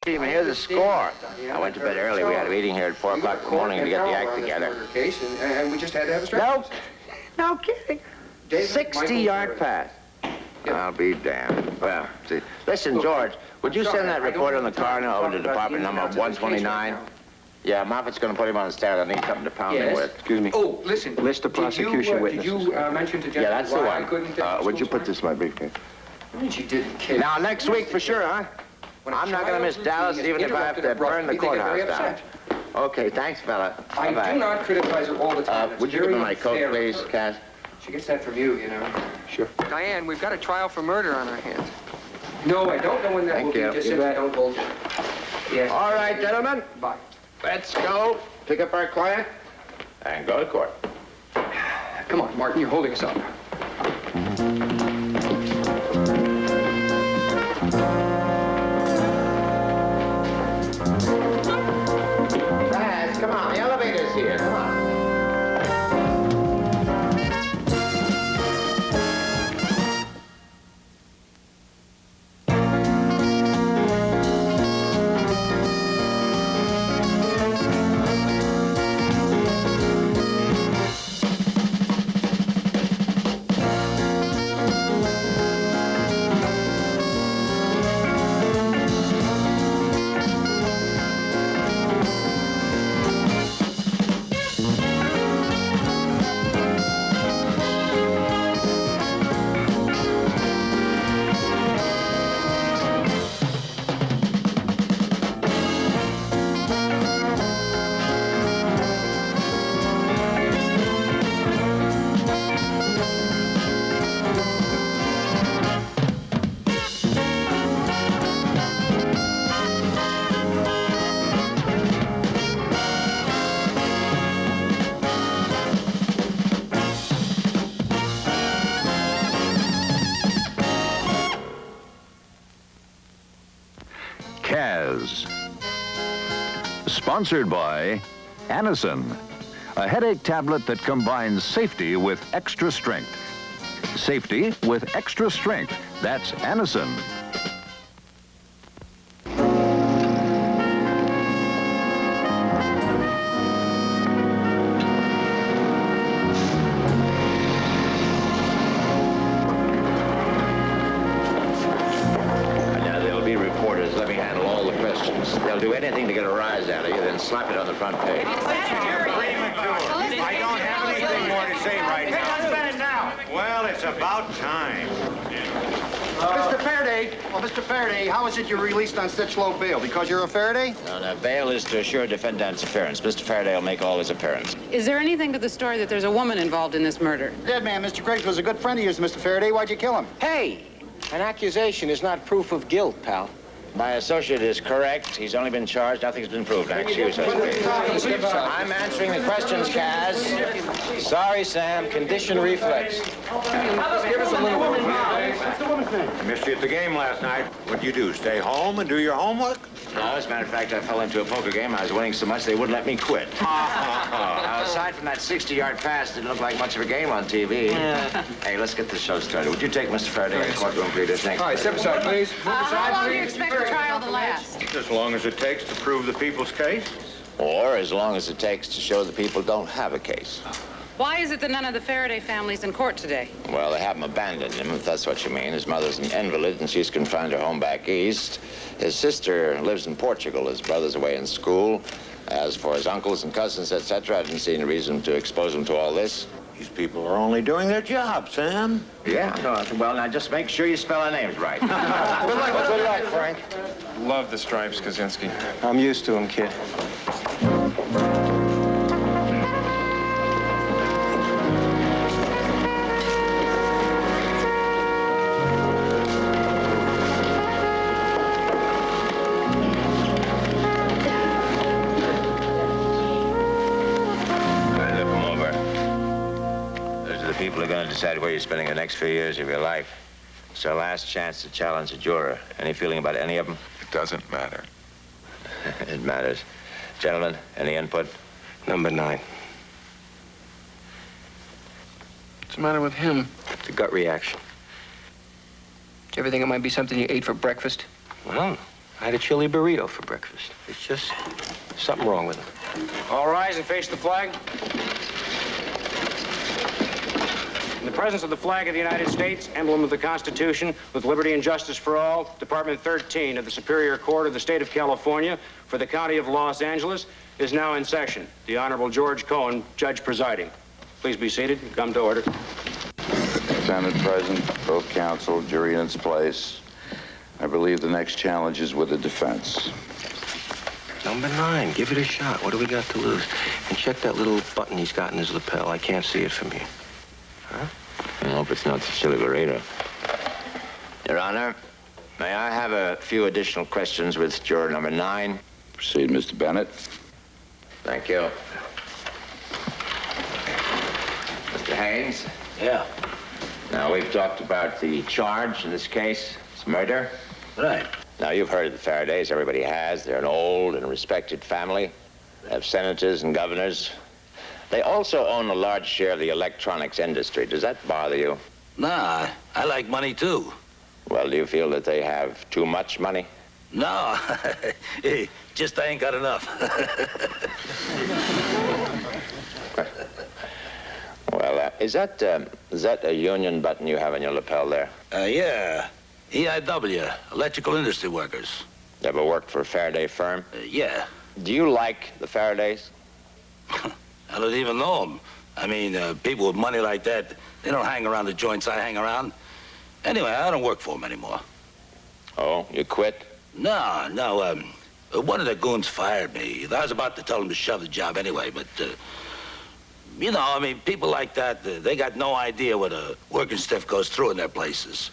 Even here's the score. I went to bed early. We had a meeting here at 4 o'clock in the morning to get the act together. And we just had to have a strike. No kidding. 60-yard pass. I'll be damned. Well, see. Listen, George, would you send that report on the coroner over to department number 129? Yeah, Moffat's going to put him on the stand. I need something to pound him with. Excuse me. Oh, listen. List of prosecution witnesses. Did you mention to Jennifer Yeah, that's the why I one. couldn't... Would you put this in my briefcase? I mean, she didn't care. Now, next week for sure, huh? I'm not going to miss Dallas, even if I have to burn the courthouse down. Okay, thanks, fella. I do not criticize her all the time. Would you give me my coat, please, Kaz? She gets that from you, you know. Sure. Diane, we've got a trial for murder on our hands. No, I don't know when that will be. Just simply don't hold it. Yes. All right, gentlemen. Bye. Let's go pick up our client and go to court. Come on, Martin, you're holding us up. Kaz, come on, the elevator's here. Come on. KAZ. Sponsored by Anacin, a headache tablet that combines safety with extra strength. Safety with extra strength. That's Anacin. They'll do anything to get a rise out of you, then slap it on the front page. I don't have anything more to say right now. Well, it's about time. Mr. Faraday, Mr. Faraday, how is it you're released on such low bail? Because you're a Faraday? No, bail is to assure defendant's appearance. Mr. Faraday will make all his appearances. Is there anything to the story that there's a woman involved in this murder? Dead man, Mr. Griggs was a good friend of yours, Mr. Faraday. Why'd you kill him? Hey, an accusation is not proof of guilt, pal. My associate is correct. He's only been charged. Nothing's been proved. Excuse us. I'm answering the questions, Kaz. Sorry, Sam. Condition reflex. Give us a little woman. What's the woman's name? I missed you at the game last night. What'd you do, stay home and do your homework? No, as a matter of fact, I fell into a poker game. I was winning so much they wouldn't let me quit. Now, aside from that 60-yard pass, it didn't look like much of a game on TV. Hey, let's get this show started. Would you take Mr. Faraday to the courtroom, please? Next. All right, step aside, please. How long do you expect the trial to last? As long as it takes to prove the people's case. Or as long as it takes to show the people don't have a case. Why is it that none of the Faraday family's in court today? Well, they haven't abandoned him, if that's what you mean. His mother's an invalid, and she's confined her home back east. His sister lives in Portugal. His brother's away in school. As for his uncles and cousins, etc., I didn't see any reason to expose them to all this. These people are only doing their job, Sam. Yeah, no, well, now just make sure you spell our names right. Good luck, Frank. Love the stripes, Kaczynski. I'm used to them, kid. People are going to decide where you're spending the next few years of your life. It's our last chance to challenge a juror. Any feeling about any of them? It doesn't matter. It matters. Gentlemen, any input? Number 9. What's the matter with him? It's a gut reaction. Do you ever think it might be something you ate for breakfast? Well, I had a chili burrito for breakfast. It's just something wrong with it. All rise and face the flag. In the presence of the flag of the United States, emblem of the Constitution, with liberty and justice for all, Department 13 of the Superior Court of the State of California for the County of Los Angeles is now in session. The Honorable George Cohen, judge presiding. Please be seated. Come to order. Senate present, both counsel, jury in its place. I believe the next challenge is with the defense. Number 9, give it a shot. What do we got to lose? And check that little button he's got in his lapel. I can't see it from here. Huh? I hope it's not the chili burrito. Your Honor, may I have a few additional questions with juror number 9? Proceed, Mr. Bennett. Thank you. Mr. Haynes? Yeah. Now, we've talked about the charge in this case. It's murder. Right. Now, you've heard of the Faradays. Everybody has. They're an old and respected family. They have senators and governors. They also own a large share of the electronics industry. Does that bother you? Nah, I like money, too. Well, do you feel that they have too much money? No, just I ain't got enough. Well, is that a union button you have on your lapel there? Yeah. EIW, electrical industry workers. You ever worked for a Faraday firm? Yeah. Do you like the Faradays? I don't even know them. I mean, people with money like that, they don't hang around the joints I hang around. Anyway, I don't work for them anymore. Oh, you quit? No, one of the goons fired me. I was about to tell him to shove the job anyway, but, you know, I mean, people like that, they got no idea what a working stiff goes through in their places.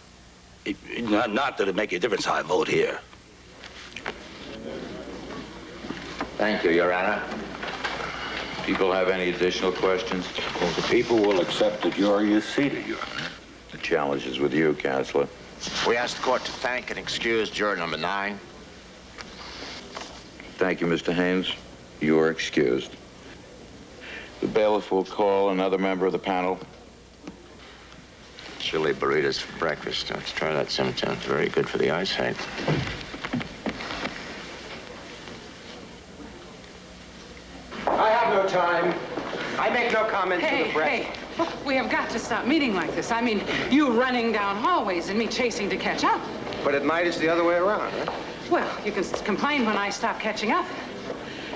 Not that it make a difference how I vote here. Thank you, Your Honor. People have any additional questions? Well, the people will accept the jury is seated, Your Honor. The challenge is with you, Counselor. We ask the court to thank and excuse juror number 9. Thank you, Mr. Haynes. You are excused. The bailiff will call another member of the panel. Chili burritos for breakfast. Let's try that sometime. It's very good for the eyesight. I have no time. I make no comment to the press. Hey, we have got to stop meeting like this. I mean, you running down hallways and me chasing to catch up. But at night it's the other way around, right? Well, you can complain when I stop catching up.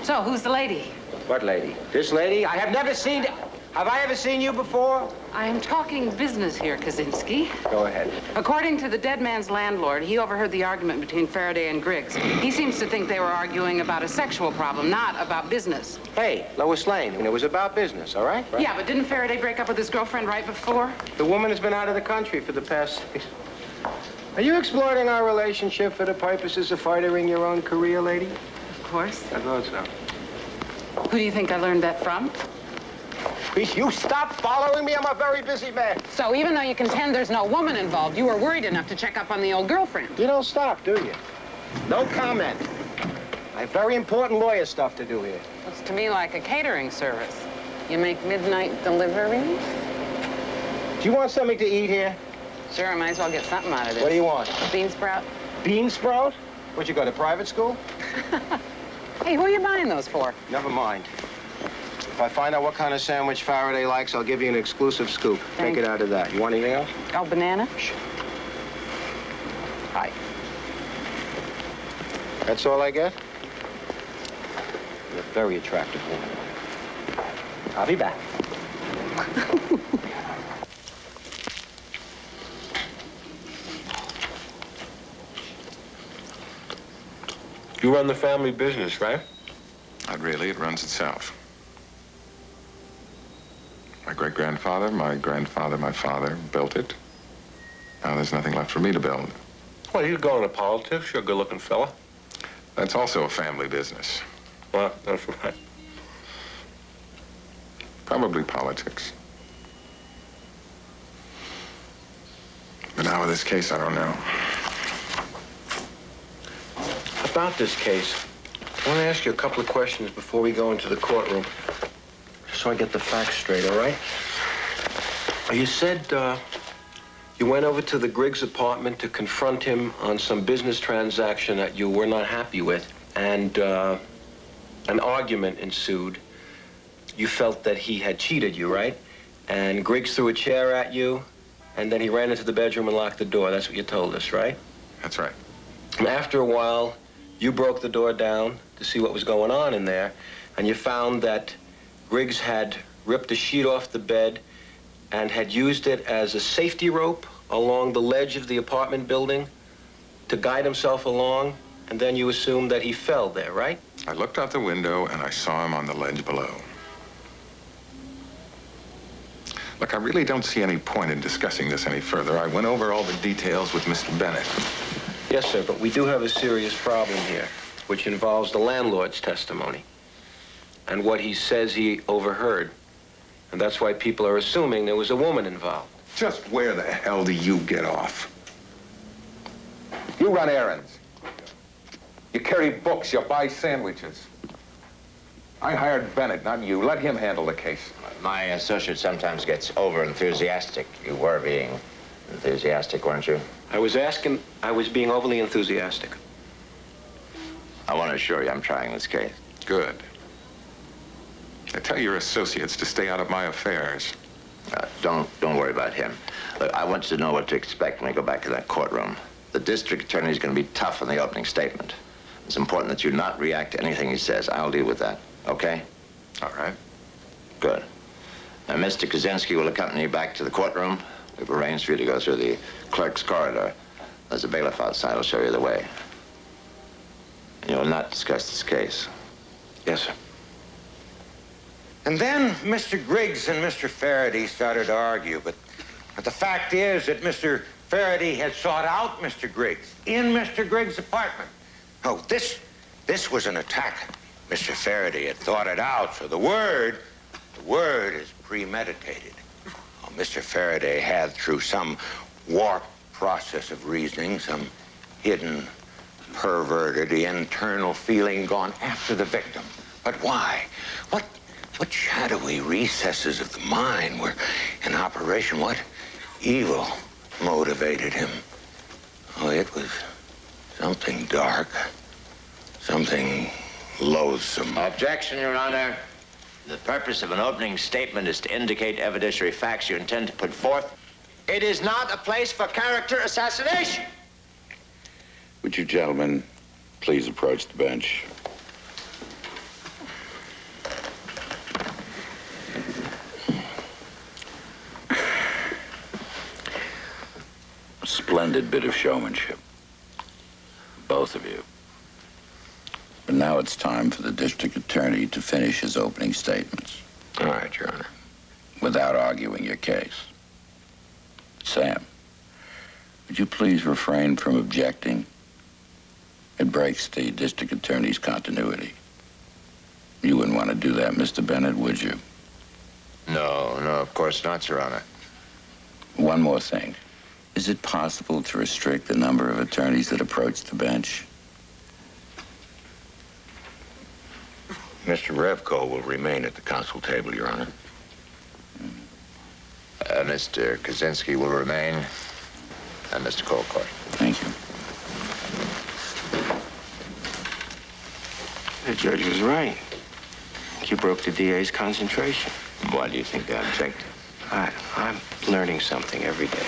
So, who's the lady? What lady? This lady? I have never seen... Have I ever seen you before? I am talking business here, Kaczynski. Go ahead. According to the dead man's landlord, he overheard the argument between Faraday and Griggs. He seems to think they were arguing about a sexual problem, not about business. Hey, Lois Lane, it was about business, all right? Yeah, but didn't Faraday break up with his girlfriend right before? The woman has been out of the country for the past... Are you exploiting our relationship for the purposes of furthering your own career, lady? Of course. I thought so. Who do you think I learned that from? Please, you stop following me. I'm a very busy man. So even though you contend there's no woman involved, you were worried enough to check up on the old girlfriend. You don't stop, do you? No comment. I have very important lawyer stuff to do here. Looks to me like a catering service. You make midnight deliveries? Do you want something to eat here? Sure, I might as well get something out of this. What do you want? Bean sprout. Bean sprout? Where'd you go, to private school? Hey, who are you buying those for? Never mind. If I find out what kind of sandwich Faraday likes, I'll give you an exclusive scoop. Take it out of that. You want anything else? Oh, banana? Hi. That's all I get? You're a very attractive woman. I'll be back. You run the family business, right? Not really. It runs itself. My great-grandfather, my grandfather, my father built it. Now there's nothing left for me to build. Well, you go into politics. You're a good-looking fella. That's also a family business. Well, that's right. Probably politics. But now with this case, I don't know. About this case, I want to ask you a couple of questions before we go into the courtroom, so I get the facts straight, all right? You said You went over to the Griggs apartment to confront him on some business transaction that you were not happy with, and an argument ensued. You felt that he had cheated you, right? And Griggs threw a chair at you, and then he ran into the bedroom and locked the door. That's what you told us, right? That's right. And after a while, you broke the door down to see what was going on in there, and you found that Griggs had ripped a sheet off the bed and had used it as a safety rope along the ledge of the apartment building to guide himself along, and then you assumed that he fell there, right? I looked out the window and I saw him on the ledge below. Look, I really don't see any point in discussing this any further. I went over all the details with Mr. Bennett. Yes, sir, but we do have a serious problem here, which involves the landlord's testimony and what he says he overheard. And that's why people are assuming there was a woman involved. Just where the hell do you get off? You run errands. You carry books, you buy sandwiches. I hired Bennett, not you. Let him handle the case. My associate sometimes gets over-enthusiastic. You were being enthusiastic, weren't you? I was being overly enthusiastic. I want to assure you I'm trying this case. Good. I tell your associates to stay out of my affairs. Don't worry about him. Look, I want you to know what to expect when we go back to that courtroom. The district attorney is going to be tough on the opening statement. It's important that you not react to anything he says. I'll deal with that, okay? All right. Good. Now, Mr. Kaczynski will accompany you back to the courtroom. We've arranged for you to go through the clerk's corridor. There's a bailiff outside. I'll show you the way. And you will not discuss this case. Yes, sir. And then Mr. Griggs and Mr. Faraday started to argue, but the fact is that Mr. Faraday had sought out Mr. Griggs in Mr. Griggs' apartment. Oh, this was an attack. Mr. Faraday had thought it out, so the word is premeditated. Oh, Mr. Faraday had, through some warped process of reasoning, some hidden, perverted, internal feeling, gone after the victim. But why? What shadowy recesses of the mind were in operation? What evil motivated him? Oh, it was something dark, something loathsome. Objection, Your Honor. The purpose of an opening statement is to indicate evidentiary facts you intend to put forth. It is not a place for character assassination. Would you gentlemen please approach the bench? Splendid bit of showmanship, both of you. But now it's time for the district attorney to finish his opening statements. All right, Your Honor. Without arguing your case. Sam, would you please refrain from objecting? It breaks the district attorney's continuity. You wouldn't want to do that, Mr. Bennett, would you? No, of course not, Your Honor. One more thing. Is it possible to restrict the number of attorneys that approach the bench? Mr. Revko will remain at the counsel table, Your Honor. Mr. Kaczynski will remain, and Mr. Colcourt. Thank you. The judge was right. You broke the DA's concentration. Why do you think they object? I'm learning something every day.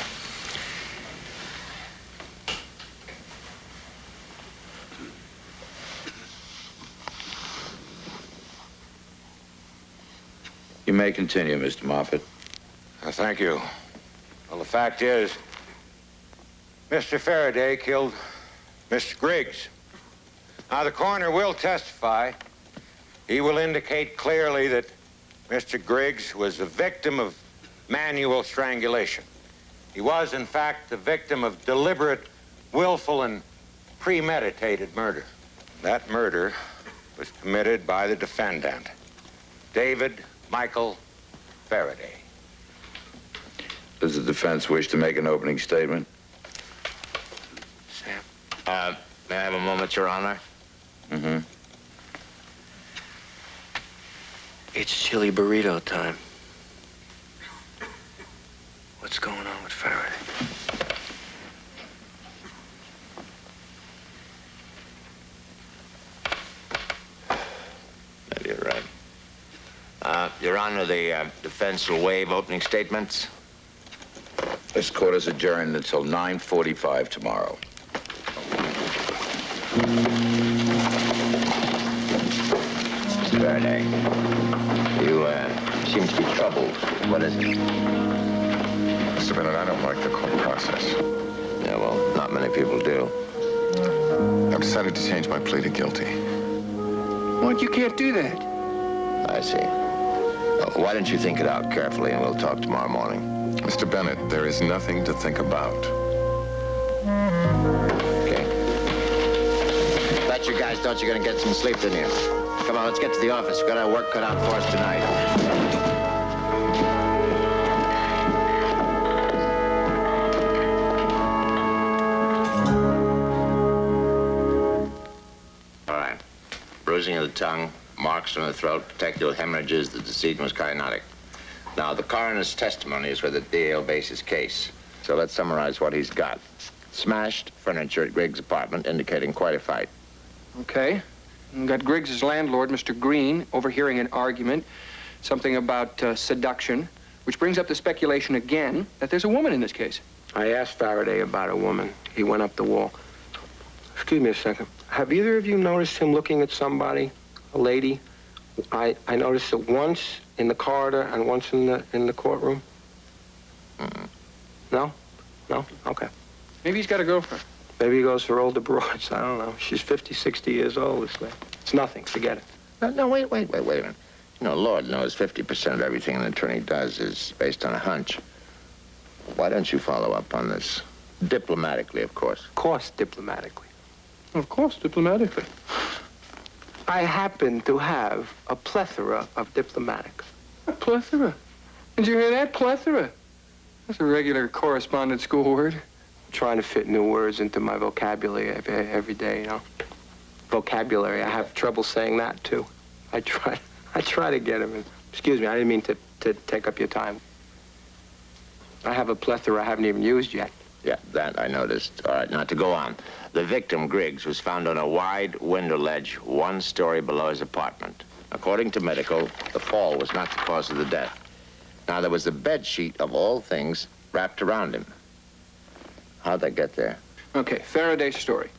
You may continue, Mr. Moffat. Thank you. Well, the fact is, Mr. Faraday killed Mr. Griggs. Now, the coroner will testify. He will indicate clearly that Mr. Griggs was the victim of manual strangulation. He was, in fact, the victim of deliberate, willful, and premeditated murder. That murder was committed by the defendant, David Michael Faraday. Does the defense wish to make an opening statement? Sam? May I have a moment, Your Honor? Mm-hmm. It's chili burrito time. What's going on with Faraday? Your Honor, the defense will waive opening statements. This court is adjourned until 9:45 tomorrow. Faraday, you seem to be troubled. What is it? Mr. Bennett, I don't like the court process. Yeah, well, not many people do. I've decided to change my plea to guilty. What? You can't do that. I see. Why don't you think it out carefully, and we'll talk tomorrow morning. Mr. Bennett, there is nothing to think about. Okay. Thought you guys thought you were going to get some sleep, didn't you? Come on, let's get to the office. We've got our work cut out for us tonight. All right. Bruising of the tongue, marks on the throat, detectable hemorrhages. The decedent was kyanotic. Now, the coroner's testimony is where the DA will base his case. So let's summarize what he's got. Smashed furniture at Griggs' apartment, indicating quite a fight. Okay. We got Griggs' landlord, Mr. Green, overhearing an argument, something about seduction, which brings up the speculation again that there's a woman in this case. I asked Faraday about a woman. He went up the wall. Excuse me a second. Have either of you noticed him looking at somebody, a lady? I noticed it once in the corridor and once in the courtroom. No? No? Okay. Maybe he's got a girlfriend. Maybe he goes for older broads. I don't know. She's 50, 60 years old, this lady. It's nothing. Forget it. No, wait a minute. You know, Lord knows 50% of everything an attorney does is based on a hunch. Why don't you follow up on this? Diplomatically, of course. Of course, diplomatically. Of course, diplomatically. I happen to have a plethora of diplomatic. A plethora? Did you hear that? Plethora. That's a regular correspondence school word. I'm trying to fit new words into my vocabulary every day, you know. Vocabulary, I have trouble saying that, too. I try to get them in. Excuse me, I didn't mean to take up your time. I have a plethora I haven't even used yet. Yeah, that I noticed. All right, now to go on. The victim, Griggs, was found on a wide window ledge 1 story below his apartment. According to medical, the fall was not the cause of the death. Now, there was a bed sheet, of all things, wrapped around him. How'd they get there? Okay, Faraday's story.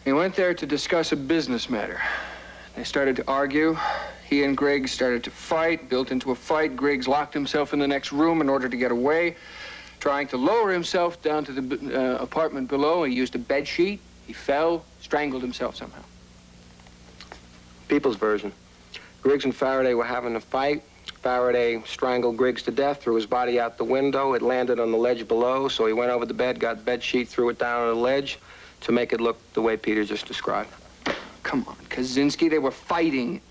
He went there to discuss a business matter. They started to argue. He and Griggs started to fight, built into a fight. Griggs locked himself in the next room in order to get away. Trying to lower himself down to the apartment below, he used a bed sheet. He fell, strangled himself somehow. People's version. Griggs and Faraday were having a fight. Faraday strangled Griggs to death, threw his body out the window. It landed on the ledge below, so he went over the bed, got the bed sheet, threw it down on the ledge to make it look the way Peter just described. Come on, Kaczynski, they were fighting.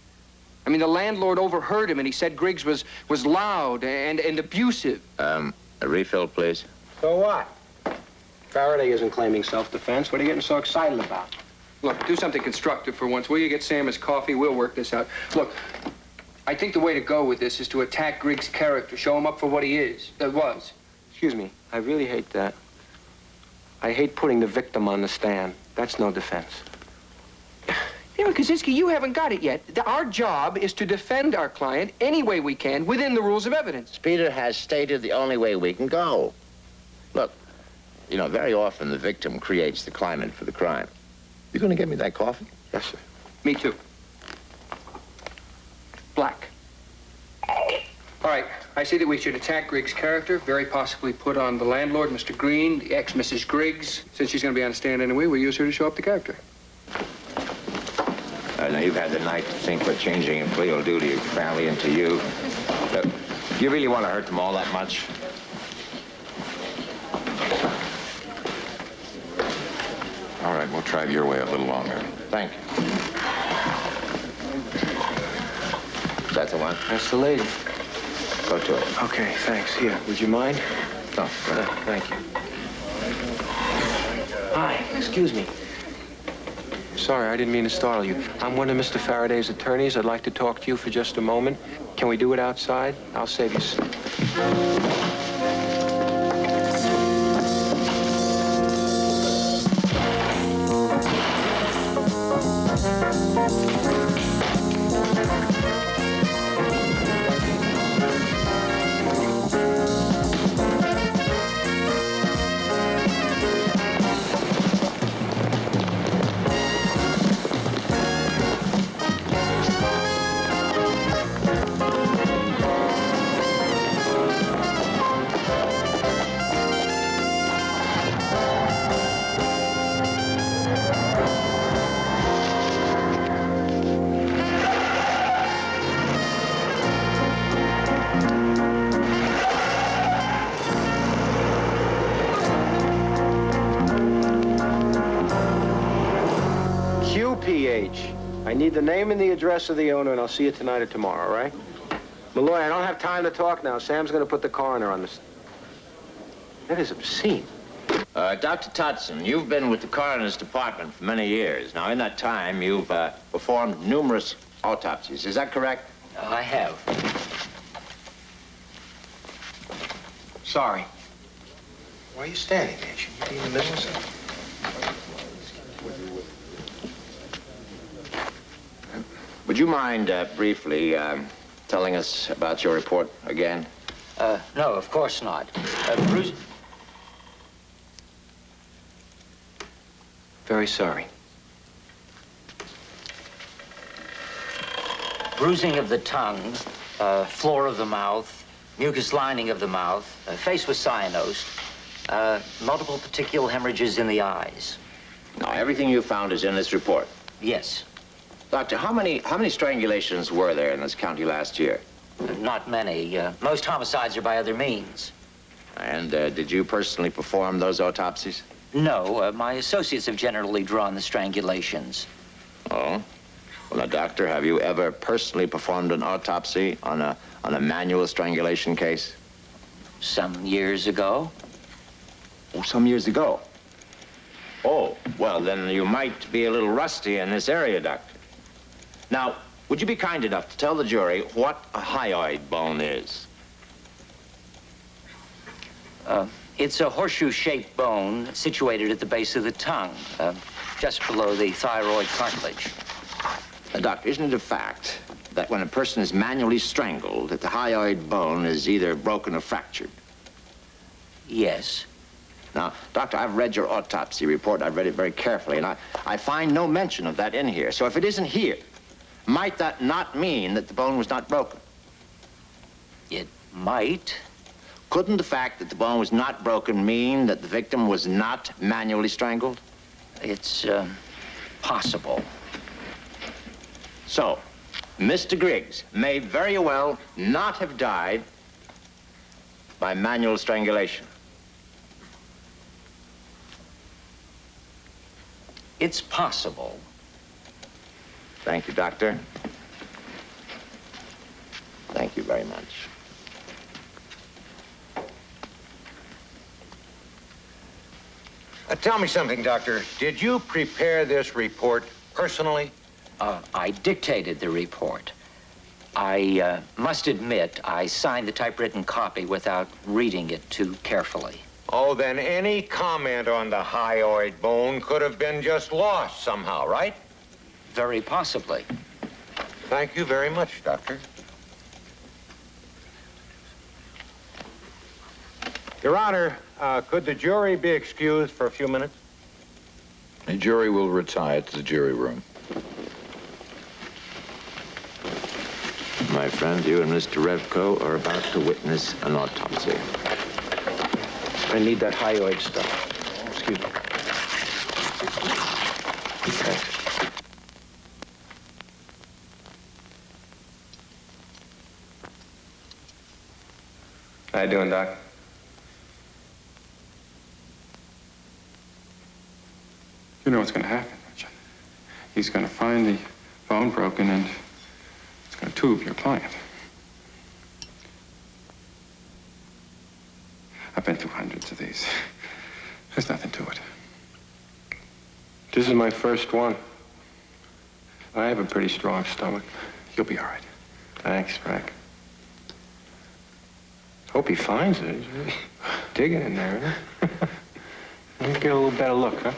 I mean, the landlord overheard him, and he said Griggs was loud and abusive. A refill, please. So what? Faraday isn't claiming self-defense. What are you getting so excited about? Look, do something constructive for once. Will you get Sam his coffee? We'll work this out. Look, I think the way to go with this is to attack Griggs' character, show him up for what he was. Excuse me, I really hate that. I hate putting the victim on the stand. That's no defense. You know, Kaczynski, you haven't got it yet. Our job is to defend our client any way we can within the rules of evidence. Peter has stated the only way we can go. Look, you know, very often the victim creates the climate for the crime. You gonna get me that coffee? Yes, sir. Me too. Black. All right, I see that we should attack Griggs' character, very possibly put on the landlord, Mr. Green, the ex-Mrs. Griggs. Since she's going to be on the stand anyway, we'll use her to show up the character. Now you've had the night to think what changing your plea will do to your family and to you. Do you really want to hurt them all that much? All right, we'll try it your way a little longer. Thank you. Is that the one? That's the lady. Go to it. Okay, thanks. Here, would you mind? No, thank you. Hi, excuse me. Sorry, I didn't mean to startle you. I'm one of Mr. Faraday's attorneys. I'd like to talk to you for just a moment. Can we do it outside? I'll save you some. QPH. I need the name and the address of the owner, and I'll see you tonight or tomorrow, all right? Malloy, I don't have time to talk now. Sam's going to put the coroner on this. That is obscene. Dr. Todson, you've been with the coroner's department for many years. Now, in that time, you've performed numerous autopsies. Is that correct? I have. Sorry. Why are you standing there? Should you be in the middle of something? Would you mind briefly telling us about your report again? No, of course not. Bruce... Very sorry. Bruising of the tongue, floor of the mouth, mucous lining of the mouth, face was cyanosed, multiple petechial hemorrhages in the eyes. Now, everything you found is in this report? Yes. Doctor, how many strangulations were there in this county last year? Not many. Most homicides are by other means. And did you personally perform those autopsies? No, my associates have generally drawn the strangulations. Oh? Well, now, Doctor, have you ever personally performed an autopsy on a manual strangulation case? Some years ago. Oh, some years ago? Oh, well, then you might be a little rusty in this area, Doctor. Now, would you be kind enough to tell the jury what a hyoid bone is? It's a horseshoe-shaped bone situated at the base of the tongue, just below the thyroid cartilage. Doctor, isn't it a fact that when a person is manually strangled, that the hyoid bone is either broken or fractured? Yes. Now, Doctor, I've read your autopsy report. I've read it very carefully, and I find no mention of that in here. So if it isn't here, might that not mean that the bone was not broken? It might. Couldn't the fact that the bone was not broken mean that the victim was not manually strangled? It's possible. So, Mr. Griggs may very well not have died by manual strangulation. It's possible. Thank you, Doctor. Thank you very much. Tell me something, Doctor. Did you prepare this report personally? I dictated the report. I must admit, I signed the typewritten copy without reading it too carefully. Oh, then any comment on the hyoid bone could have been just lost somehow, right? Very possibly. Thank you very much, Doctor. Your Honor, could the jury be excused for a few minutes? The jury will retire to the jury room. My friend, you and Mr. Revco are about to witness an autopsy. I need that hyoid stuff. Excuse me. Thanks. How you doing, Doc? You know what's going to happen, don't you? He's going to find the bone broken and he's going to tube your client. I've been through hundreds of these. There's nothing to it. This is my first one. I have a pretty strong stomach. You'll be all right. Thanks, Frank. Hope he finds it. He's really digging in there, huh? Let me get a little better look, huh?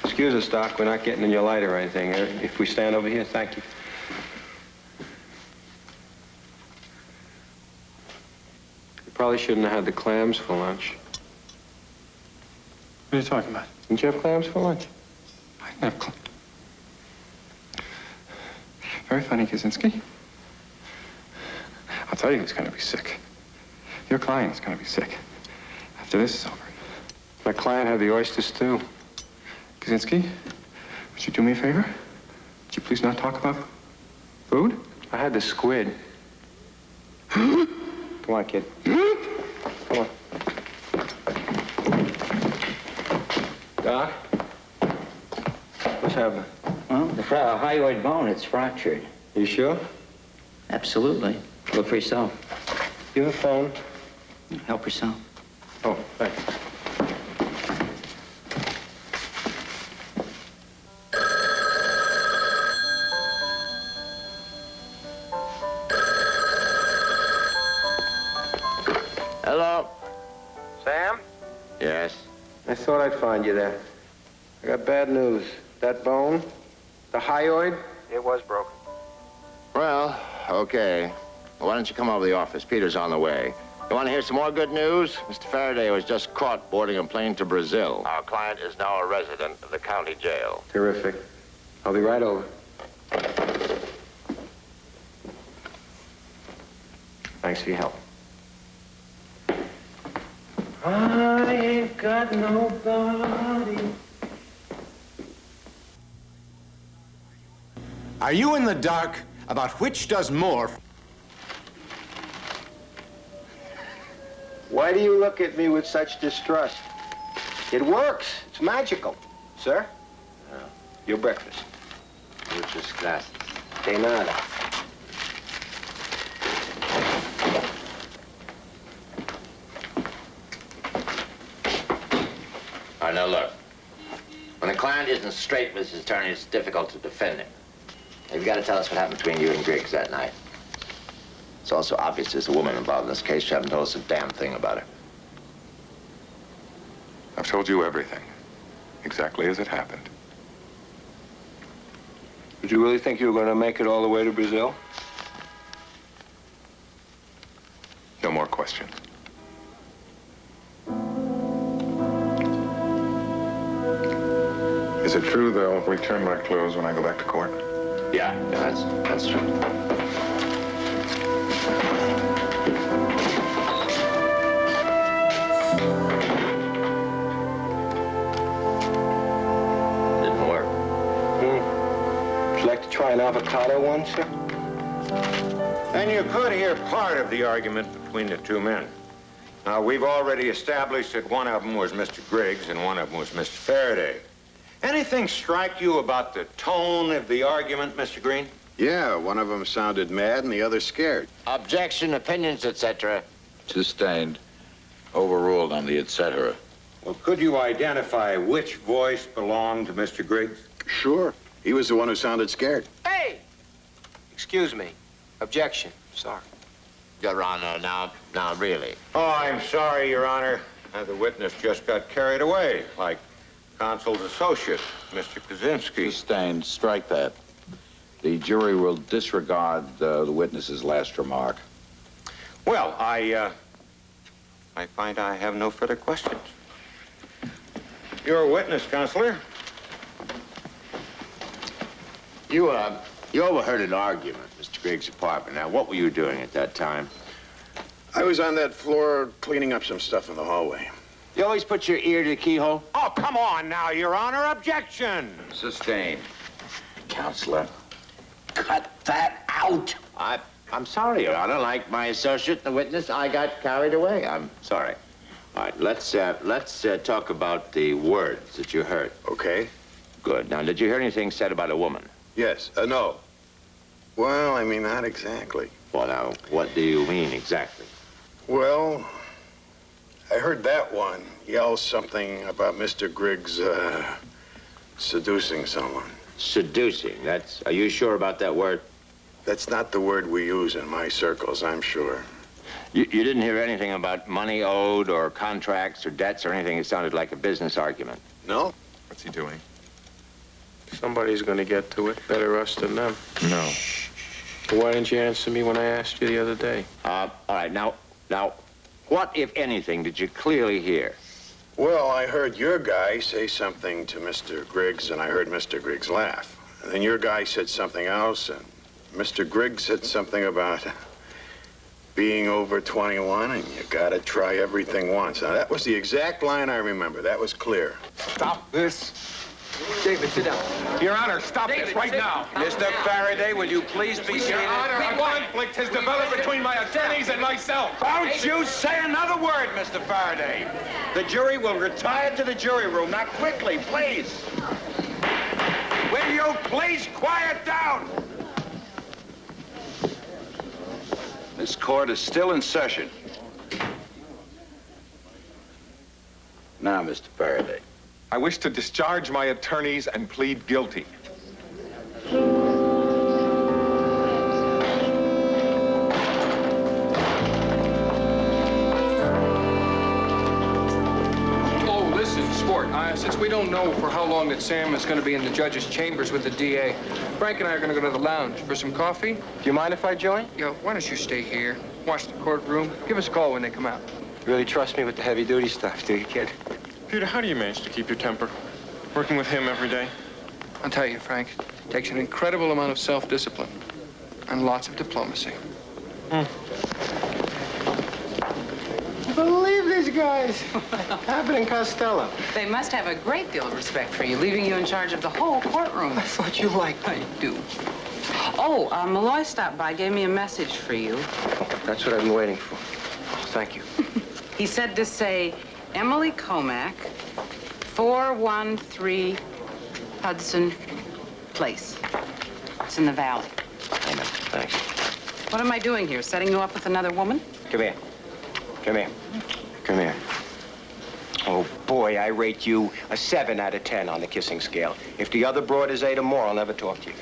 Excuse us, Doc. We're not getting in your light or anything. If we stand over here, thank you. You probably shouldn't have had the clams for lunch. What are you talking about? Didn't you have clams for lunch? I didn't have clams. Very funny, Kaczynski. I'll tell you who's going to be sick. Your client is going to be sick after this is over. My client had the oysters, too. Kaczynski, would you do me a favor? Would you please not talk about food? I had the squid. Come on, kid. Come on. Doc? What's happening? Well, the hyoid bone, it's fractured. You sure? Absolutely. Look for yourself. You have a phone? Help yourself. Oh, thanks. Hello? Sam? Yes? I thought I'd find you there. I got bad news. That bone, the hyoid, it was broken. Well, okay. Well, why don't you come over to the office? Peter's on the way. You want to hear some more good news? Mr. Faraday was just caught boarding a plane to Brazil. Our client is now a resident of the county jail. Terrific. I'll be right over. Thanks for your help. I ain't got nobody. Are you in the dark about which does more? Why do you look at me with such distrust? It works. It's magical. Sir? Your breakfast. Muchas gracias. De nada. All right, now look. When a client isn't straight with his attorney, it's difficult to defend him. You've got to tell us what happened between you and Griggs that night. It's also obvious there's a woman involved in this case. You haven't told us a damn thing about her. I've told you everything, exactly as it happened. Did you really think you were going to make it all the way to Brazil? No more questions. Is it true they'll return my clothes when I go back to court? Yeah, that's true. Didn't work. Would you like to try an avocado one, sir? And you could hear part of the argument between the two men. Now, we've already established that one of them was Mr. Griggs and one of them was Mr. Faraday. Anything strike you about the tone of the argument, Mr. Green? Yeah, one of them sounded mad and the other scared. Objection, opinions, etc. Sustained. Overruled on the et cetera. Well, could you identify which voice belonged to Mr. Griggs? Sure. He was the one who sounded scared. Hey! Excuse me. Objection. Sorry. Your Honor, now really. Oh, I'm sorry, Your Honor. The witness just got carried away, like counsel's associate, Mr. Kaczynski. Sustained. Strike that. The jury will disregard the witness's last remark. Well, I find I have no further questions. You're a witness, Counselor. You overheard an argument, Mr. Griggs' apartment. Now, what were you doing at that time? I was on that floor cleaning up some stuff in the hallway. You always put your ear to the keyhole? Oh, come on now, Your Honor. Objection. Sustained. Counselor, cut that out. I'm sorry, Your Honor. Like my associate, the witness, I got carried away. I'm sorry. All right, let's talk about the words that you heard. Okay. Good. Now, did you hear anything said about a woman? Yes. No. Well, I mean, not exactly. Well, now, what do you mean exactly? Well, I heard that one yell something about Mr. Griggs, seducing someone. Seducing? Are you sure about that word? That's not the word we use in my circles, I'm sure. You didn't hear anything about money owed or contracts or debts or anything? It sounded like a business argument. No? What's he doing? Somebody's going to get to it. Better us than them. No. Why didn't you answer me when I asked you the other day? All right, now, what, if anything, did you clearly hear? Well, I heard your guy say something to Mr. Griggs, and I heard Mr. Griggs laugh. And then your guy said something else, and Mr. Griggs said something about being over 21, and you gotta try everything once. Now, that was the exact line I remember. That was clear. Stop this. David, sit down. Your Honor, stop this right now. Mr. Faraday, will you please be seated? Your Honor, a conflict has developed between my attorneys and myself. Don't you say another word, Mr. Faraday. The jury will retire to the jury room. Now, quickly, please. you please quiet down? This court is still in session. Now, Mr. Faraday. I wish to discharge my attorneys and plead guilty. Oh, listen, sport. Since we don't know for how long that Sam is going to be in the judge's chambers with the DA, Frank and I are going to go to the lounge for some coffee. Do you mind if I join? Yeah, why don't you stay here, watch the courtroom, give us a call when they come out. You really trust me with the heavy-duty stuff, do you, kid? Peter, how do you manage to keep your temper? Working with him every day? I'll tell you, Frank, it takes an incredible amount of self-discipline and lots of diplomacy. Believe these guys. Abbott and Costello. They must have a great deal of respect for you, leaving you in charge of the whole courtroom. I thought you liked me. I do. Oh, Malloy stopped by, gave me a message for you. That's what I've been waiting for. Oh, thank you. He said to say, Emily Comack, 413 Hudson Place. It's in the valley. I know, thanks. What am I doing here, setting you up with another woman? Come here. Come here. Come here. Oh, boy, I rate you a 7 out of 10 on the kissing scale. If the other broad is 8 or more, I'll never talk to you.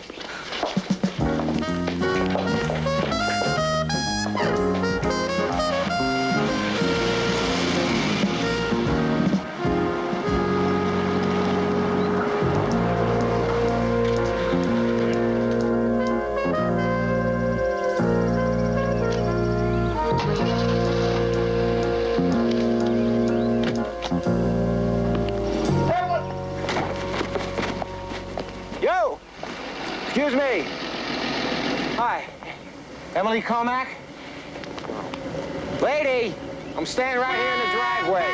Excuse me. Hi. Emily Comack? Lady, I'm standing right here in the driveway.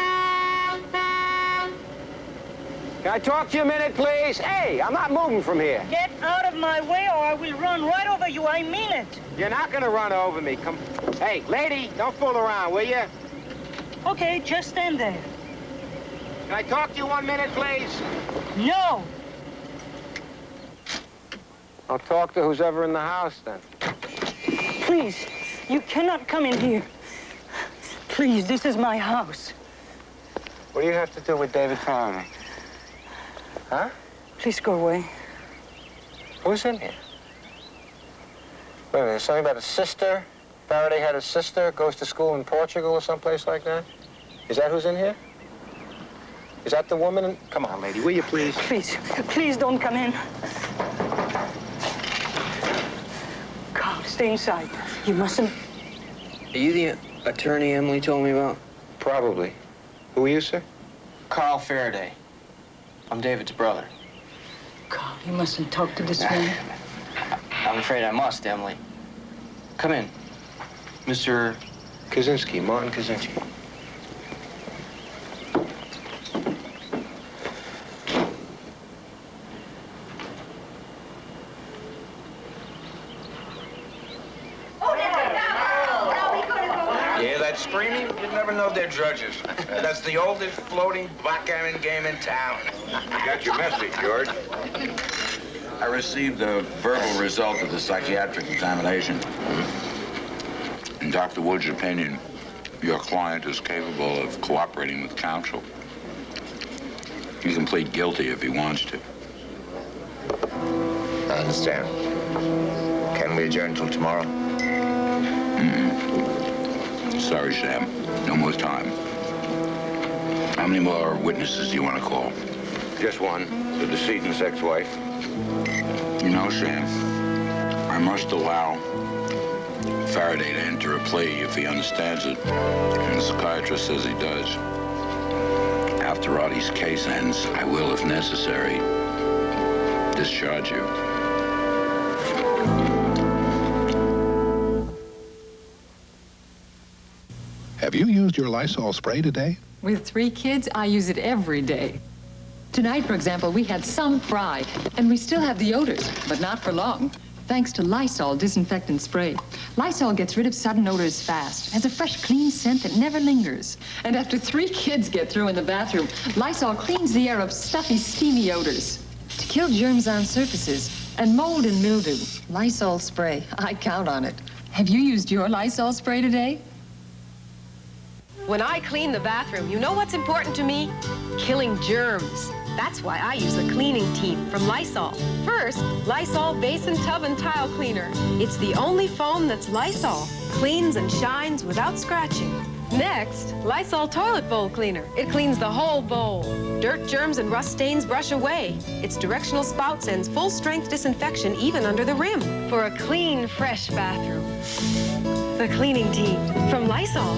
Can I talk to you a minute, please? Hey, I'm not moving from here. Get out of my way or I will run right over you. I mean it. You're not gonna run over me. Come. Hey, lady, don't fool around, will you? Okay, just stand there. Can I talk to you 1 minute, please? No. I'll talk to who's ever in the house, then. Please, you cannot come in here. Please, this is my house. What do you have to do with David Faraday? Huh? Please go away. Who's in here? Wait a minute, something about a sister? Faraday had a sister, goes to school in Portugal or someplace like that? Is that who's in here? Is that the woman? Come on, lady, will you please? Please, please don't come in. Carl, stay inside. You mustn't. Are you the attorney Emily told me about? Probably. Who are you, sir? Carl Faraday. I'm David's brother. Carl, you mustn't talk to this man. I'm afraid I must, Emily. Come in. Mr. Kaczynski, Martin Kaczynski. You hear that screaming? You never know they're drudges. That's the oldest floating backgammon game in town. Got your message, George. I received the verbal result of the psychiatric examination. In Dr. Wood's opinion, your client is capable of cooperating with counsel. He can plead guilty if he wants to. I understand. Can we adjourn till tomorrow? Sorry, Sam. No more time. How many more witnesses do you want to call? Just one, the decedent's ex-wife. You know, Sam, I must allow Faraday to enter a plea if he understands it. And the psychiatrist says he does. After Roddy's case ends, I will, if necessary, discharge you. Have you used your Lysol spray today? With 3 kids, I use it every day. Tonight, for example, we had some fry, and we still have the odors, but not for long. Thanks to Lysol disinfectant spray. Lysol gets rid of sudden odors fast, has a fresh, clean scent that never lingers. And after 3 kids get through in the bathroom, Lysol cleans the air of stuffy, steamy odors to Kill germs on surfaces and mold and mildew. Lysol spray. I count on it. Have you used your Lysol spray today? When I clean the bathroom, you know what's important to me? Killing germs. That's why I use the cleaning team from Lysol. First, Lysol Basin Tub and Tile Cleaner. It's the only foam that's Lysol. Cleans and shines without scratching. Next, Lysol Toilet Bowl Cleaner. It cleans the whole bowl. Dirt, germs, and rust stains brush away. Its directional spout sends full-strength disinfection even under the rim. For a clean, fresh bathroom. The cleaning team from Lysol.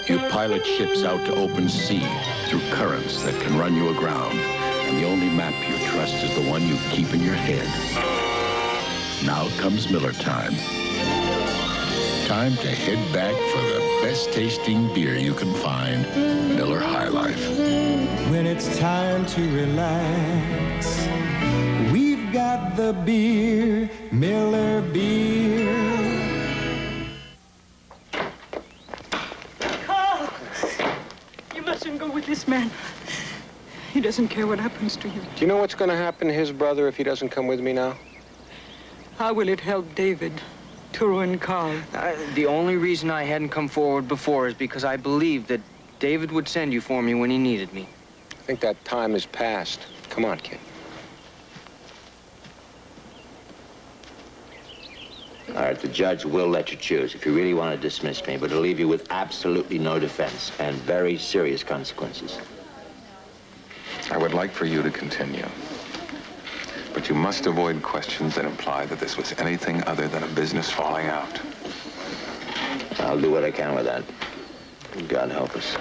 You pilot ships out to open sea through currents that can run you aground. And the only map you trust is the one you keep in your head. Now comes Miller time. Time to head back for the best tasting beer you can find, Miller High Life. When it's time to relax, we've got the beer, Miller Beer. Carl! You mustn't go with this man. He doesn't care what happens to you. Do you know what's going to happen to his brother if he doesn't come with me now? How will it help David to ruin Carl? The only reason I hadn't come forward before is because I believed that David would send you for me when he needed me. I think that time is past. Come on, kid. All right, the judge will let you choose if you really want to dismiss me, but it'll leave you with absolutely no defense and very serious consequences. I would like for you to continue. But you must avoid questions that imply that this was anything other than a business falling out. I'll do what I can with that. God help us.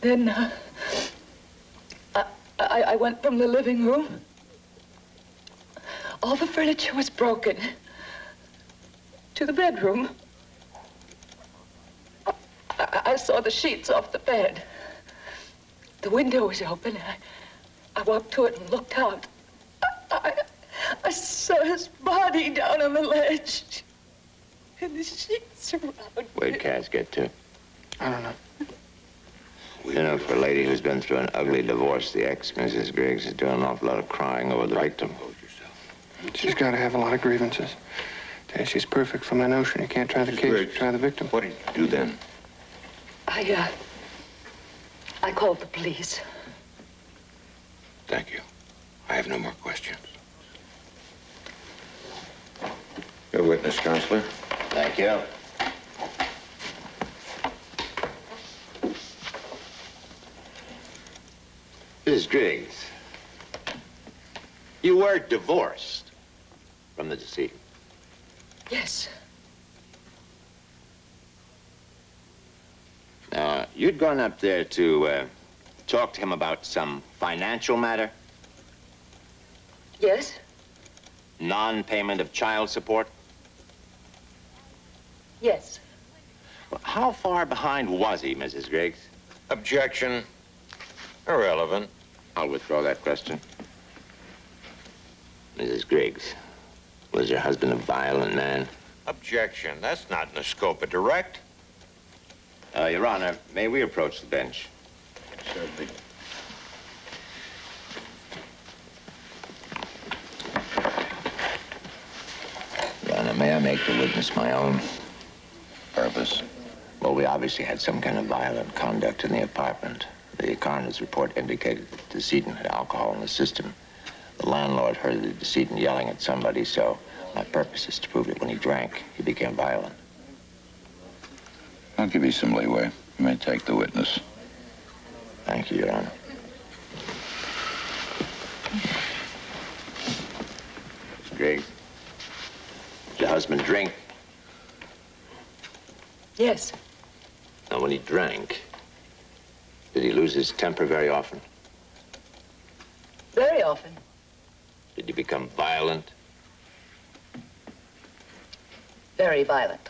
Then I went from the living room. All the furniture was broken. To the bedroom. I saw the sheets off the bed. The window was open. I walked to it and looked out. I saw his body down on the ledge. And the sheets around Where'd KAZ get to? I don't know. You know, for a lady who's been through an ugly divorce, the ex, Mrs. Griggs, is doing an awful lot of crying over the victim. She's got to have a lot of grievances. She's perfect for my notion. You can't try the case, try the victim. What did you do then? I called the police. Thank you. I have no more questions. Your witness, Counselor. Thank you. Mrs. Griggs, you were divorced from the decedent. Yes. Now, you'd gone up there to talk to him about some financial matter? Yes? Non-payment of child support? Yes. Well, how far behind was he, Mrs. Griggs? Objection. Irrelevant. I'll withdraw that question. Mrs. Griggs, was your husband a violent man? Objection. That's not in the scope of direct. Your Honor, may we approach the bench? Certainly. Your Honor, may I make the witness my own? Purpose? Well, we obviously had some kind of violent conduct in the apartment. The coroner's report indicated that the decedent had alcohol in the system. The landlord heard the decedent yelling at somebody, so my purpose is to prove that when he drank, he became violent. I'll give you some leeway. You may take the witness. Thank you, Your Honor. Mr. Griggs, did your husband drink? Yes. Now, when he drank, did he lose his temper very often? Very often. Did he become violent? Very violent.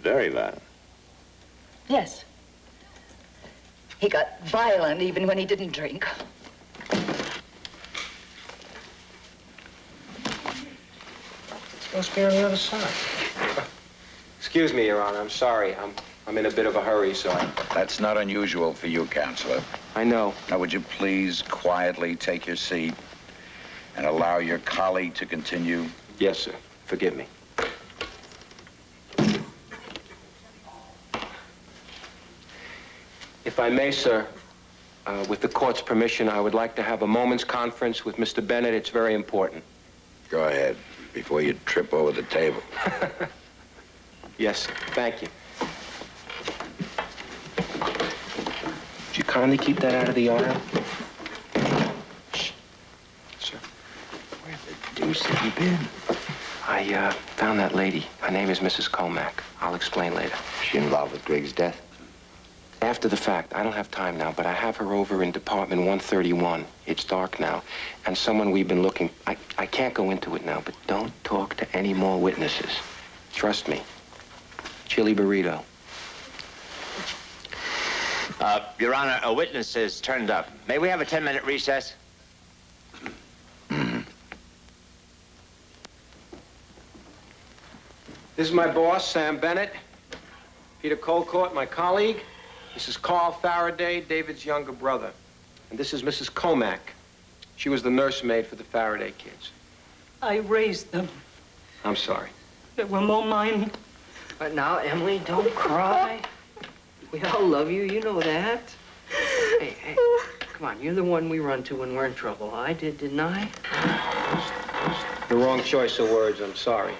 Very violent. Yes. He got violent even when he didn't drink. It's supposed to be on the other side. Excuse me, Your Honor. I'm sorry. I'm in a bit of a hurry, so That's not unusual for you, Counselor. I know. Now, would you please quietly take your seat and allow your colleague to continue? Yes, sir. Forgive me. If I may, sir, with the court's permission, I would like to have a moment's conference with Mr. Bennett. It's very important. Go ahead, before you trip over the table. Yes, sir. Thank you. Would you kindly keep that out of the aisle? Sir. Where the deuce have you been? I found that lady. Her name is Mrs. Comack. I'll explain later. Is she involved with Griggs' death? After the fact. I don't have time now, but I have her over in Department 131. It's dark now, and someone we've been looking... I can't go into it now, but don't talk to any more witnesses. Trust me. Chili burrito. Your Honor, a witness has turned up. May we have a 10-minute recess? This is my boss, Sam Bennett. Peter Colcourt, my colleague. This is Carl Faraday, David's younger brother. And this is Mrs. Comack. She was the nursemaid for the Faraday kids. I raised them. I'm sorry. They were more mine. But now, Emily, don't cry. We all love you, you know that. Hey, come on, you're the one we run to when we're in trouble. I did, didn't I? The wrong choice of words, I'm sorry.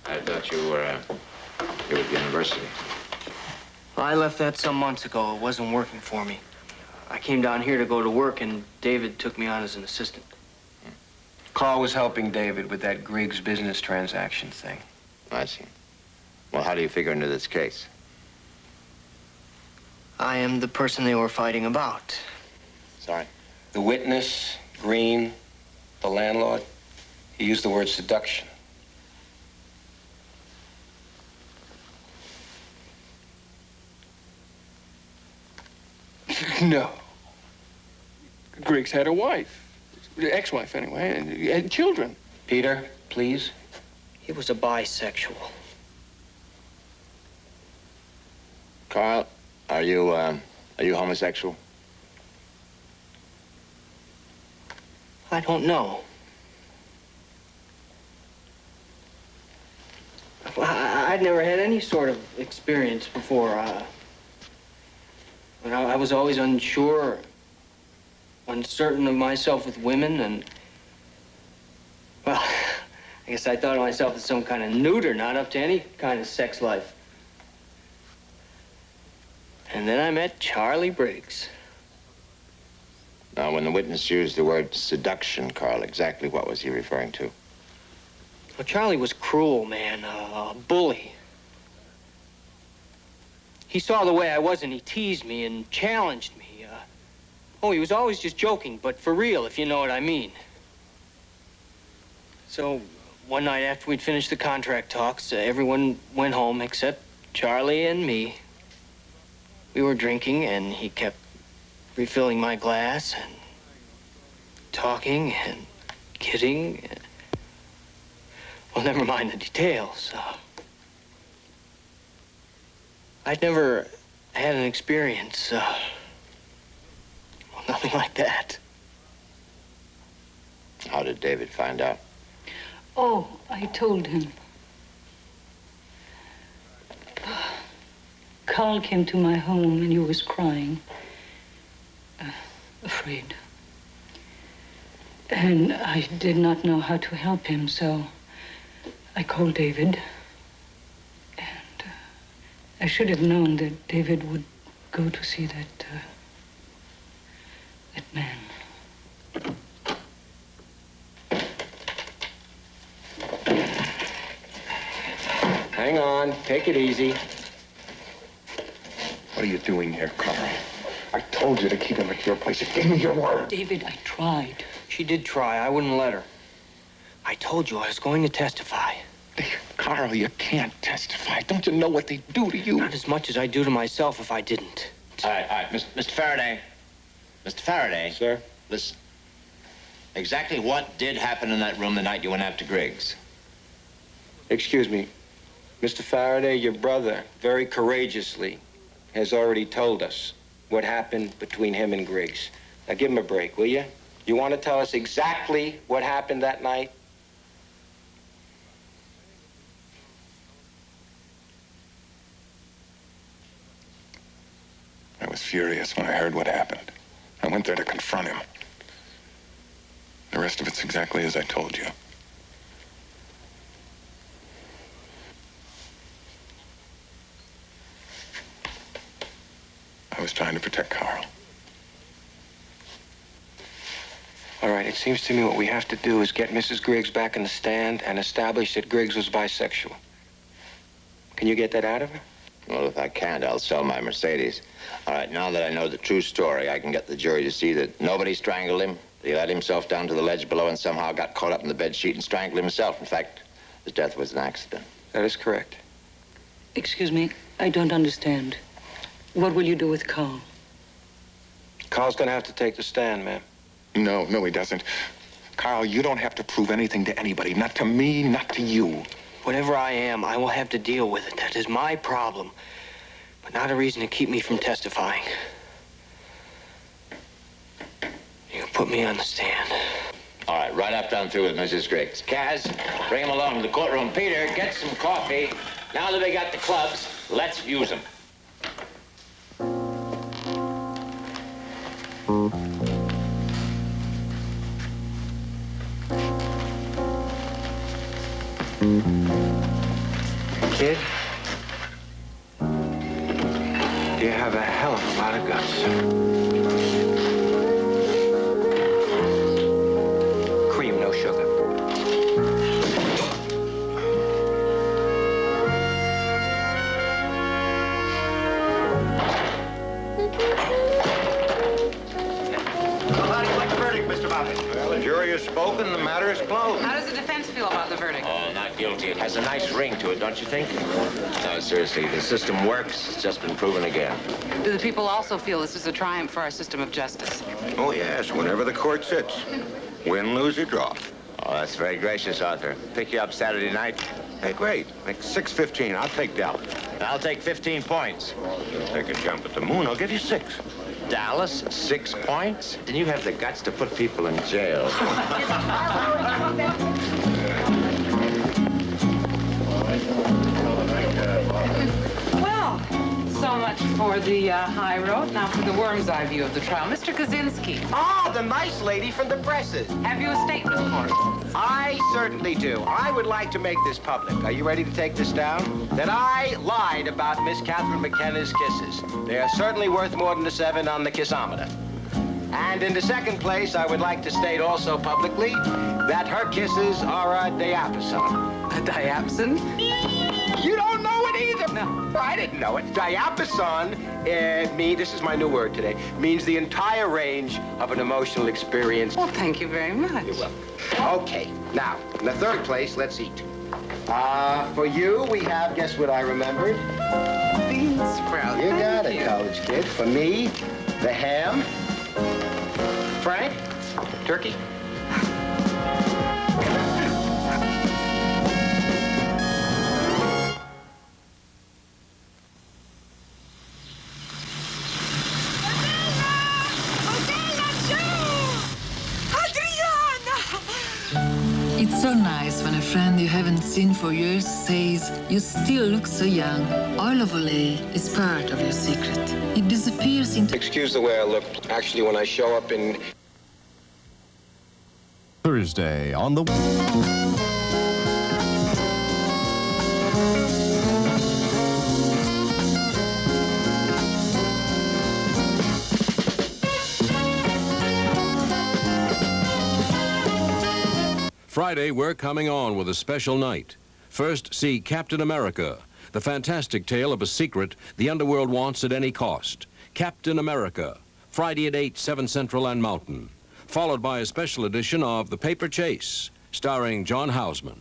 I thought you were here at the university. Well, I left that some months ago. It wasn't working for me. I came down here to go to work, and David took me on as an assistant. Carl was helping David with that Griggs business transaction thing. I see. Well, how do you figure into this case? I am the person they were fighting about. Sorry? The witness, Green, the landlord, he used the word seduction. No. Griggs had a wife. Ex-wife, anyway, and he had children. Peter, please. He was a bisexual. Carl, are you homosexual? I don't know. Well, I'd never had any sort of experience before. I was always unsure, uncertain of myself with women, and, well, I guess I thought of myself as some kind of neuter, not up to any kind of sex life. And then I met Charlie Briggs. Now, when the witness used the word seduction, Carl, exactly what was he referring to? Well, Charlie was cruel, man, a bully. He saw the way I was, and he teased me and challenged me. He was always just joking, but for real, if you know what I mean. So, one night after we'd finished the contract talks, everyone went home except Charlie and me. We were drinking, and he kept refilling my glass and talking and kidding. Well, never mind the details. I'd never had an experience, nothing like that. How did David find out? Oh, I told him. Carl came to my home and he was crying, afraid. And I did not know how to help him, so I called David. And I should have known that David would go to see that man. Hang on. Take it easy. What are you doing here, Carl? I told you to keep him at your place. You gave me your word. David, I tried. She did try. I wouldn't let her. I told you I was going to testify. Carl, you can't testify. Don't you know what they do to you? Not as much as I do to myself if I didn't. All right. Mr. Faraday. Mr. Faraday. Sir? Listen. Exactly what did happen in that room the night you went after Griggs? Excuse me. Mr. Faraday, your brother, very courageously, has already told us what happened between him and Griggs. Now give him a break, will you? You want to tell us exactly what happened that night? I was furious when I heard what happened. I went there to confront him. The rest of it's exactly as I told you. I was trying to protect Carl. All right, it seems to me what we have to do is get Mrs. Griggs back in the stand and establish that Griggs was bisexual. Can you get that out of her? Well, if I can't, I'll sell my Mercedes. All right, now that I know the true story, I can get the jury to see that nobody strangled him. He let himself down to the ledge below and somehow got caught up in the bed sheet and strangled himself. In fact, his death was an accident. That is correct. Excuse me, I don't understand. What will you do with Carl? Carl's gonna have to take the stand, ma'am. No, he doesn't. Carl, you don't have to prove anything to anybody. Not to me, not to you. Whatever I am, I will have to deal with it. That is my problem. But not a reason to keep me from testifying. You can put me on the stand. All right, right after I'm through with Mrs. Griggs. Kaz, bring him along to the courtroom. Peter, get some coffee. Now that we got the clubs, let's use them. Kid, you have a hell of a lot of guts. Cream, no sugar. Well, how do you like the verdict, Mr. Buffett? Well, the jury has spoken. The matter is closed. How does the defense feel about the verdict? Oh, not guilty. It has a nice ring to it, don't you think? No, seriously, the system works. It's just been proven again. Do the people also feel this is a triumph for our system of justice? Oh, yes, whenever the court sits. Win, lose, or draw. Oh, that's very gracious, Arthur. Pick you up Saturday night. Hey, great. Make 6:15. I'll take Dallas. I'll take 15 points. You'll take a jump at the moon. I'll give you 6. Dallas, 6 points? Then you have the guts to put people in jail. Well, so much for the high road. Now for the worm's eye view of the trial. Mr. Kaczynski. Ah, the nice lady from the presses. Have you a statement for us? I certainly do. I would like to make this public. Are you ready to take this down? That I lied about Miss Catherine McKenna's kisses. They are certainly worth more than a 7 on the kissometer. And in the second place, I would like to state also publicly that her kisses are a diapason. A diapason? You don't know it either. No, I didn't know it. Diapason, this is my new word today, means the entire range of an emotional experience. Well, thank you very much. You're welcome. Okay, now, in the third place, let's eat. For you, we have, guess what I remembered? Bean sprout. You got it, college kid. For me, the ham. Frank, turkey. It's so nice when a friend you haven't seen for years says, "You still look so young." Oil of Olay is part of your secret. It disappears into... Excuse the way I look. Actually, when I show up in... Thursday on the... Friday, we're coming on with a special night. First, see Captain America, the fantastic tale of a secret the underworld wants at any cost. Captain America, Friday at 8, 7 Central and Mountain. Followed by a special edition of The Paper Chase, starring John Houseman.